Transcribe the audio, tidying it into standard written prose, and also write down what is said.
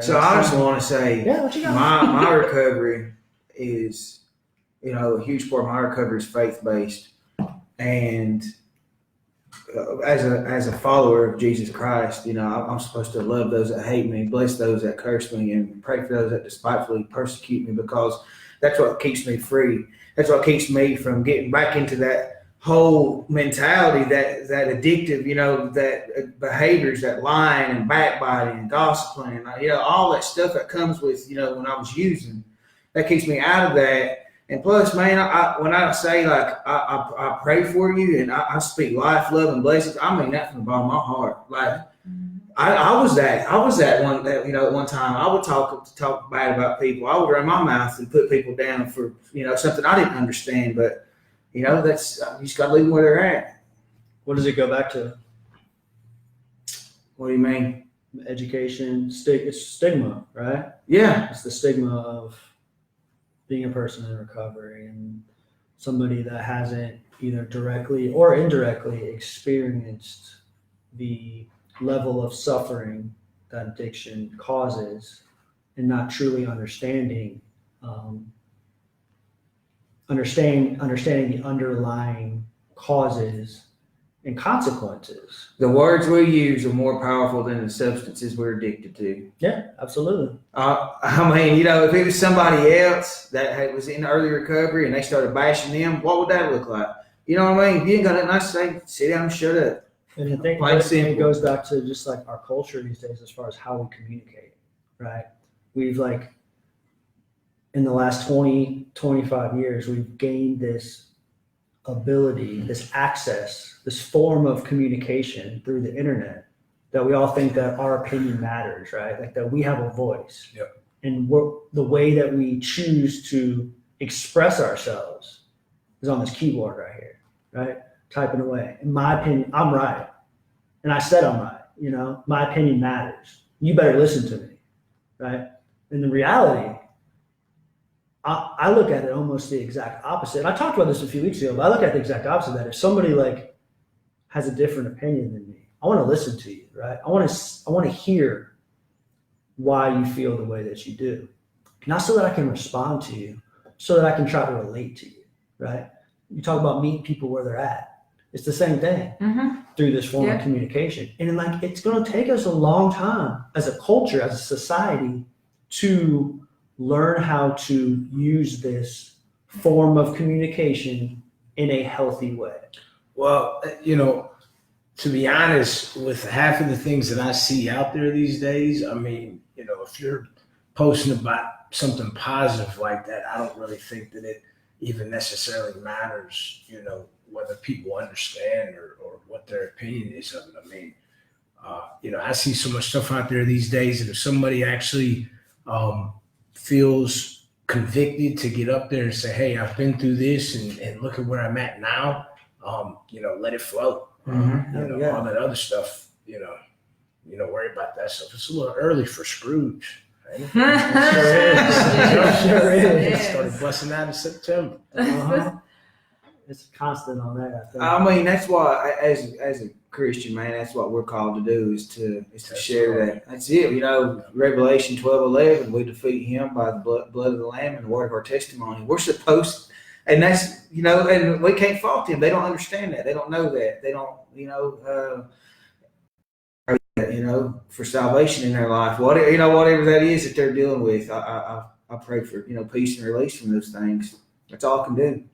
So I just want to say, what you got? my recovery is, a huge part of my recovery is faith based, and as a follower of Jesus Christ, I'm supposed to love those that hate me, bless those that curse me, and pray for those that despitefully persecute me, because that's what keeps me free. That's what keeps me from getting back into that whole mentality, that addictive, that behaviors, that lying and backbiting and gossiping, and all that stuff that comes with, when I was using, that keeps me out of that. And plus, man, when I say like I pray for you and I speak life, love, and blessings, I mean that from the bottom of my heart. Like I was that one that at one time I would talk bad about people. I would run my mouth and put people down for something I didn't understand, but. That's you just got to leave them where they're at. What does it go back to? What do you mean? Education, it's stigma, right? Yeah. It's the stigma of being a person in recovery and somebody that hasn't either directly or indirectly experienced the level of suffering that addiction causes and not truly understanding the underlying causes and consequences. The words we use are more powerful than the substances we're addicted to. Yeah, absolutely. I mean, if it was somebody else that was in early recovery and they started bashing them, what would that look like? You know what I mean? If you ain't got nothing nice to say, sit down and shut up. And I think it goes back to just like our culture these days as far as how we communicate, right? We've in the last 20, 25 years, we've gained this ability, this access, this form of communication through the internet that we all think that our opinion matters, right? Like that we have a voice. Yep. And the way that we choose to express ourselves is on this keyboard right here, right? Typing away. In my opinion, I'm right. And I said I'm right, my opinion matters. You better listen to me, right? And the reality, I look at it almost the exact opposite. And I talked about this a few weeks ago, but I look at the exact opposite of that. If somebody has a different opinion than me, I want to listen to you, right? I want to hear why you feel the way that you do. Not so that I can respond to you, so that I can try to relate to you, right? You talk about meeting people where they're at. It's the same thing through this form of communication. And it's going to take us a long time as a culture, as a society, to learn how to use this form of communication in a healthy way. Well, to be honest, with half of the things that I see out there these days, I mean, if you're posting about something positive like that, I don't really think that it even necessarily matters, whether people understand or what their opinion is of it. I mean, I see so much stuff out there these days, and if somebody actually feels convicted to get up there and say, hey, I've been through this and look at where I'm at now, let it flow. All that other stuff, worry about that stuff. It's a little early for Scrooge. Right? Sure is. Started busting out in September. It's constant on that. I mean, that's why, as a Christian, man, that's what we're called to do is to share that. That's it. Revelation 12:11, we defeat him by the blood of the Lamb and the word of our testimony. We're supposed, and that's and we can't fault them. They don't understand that. They don't know that. They don't for salvation in their life. Whatever that is that they're dealing with. I pray for peace and release from those things. That's all I can do.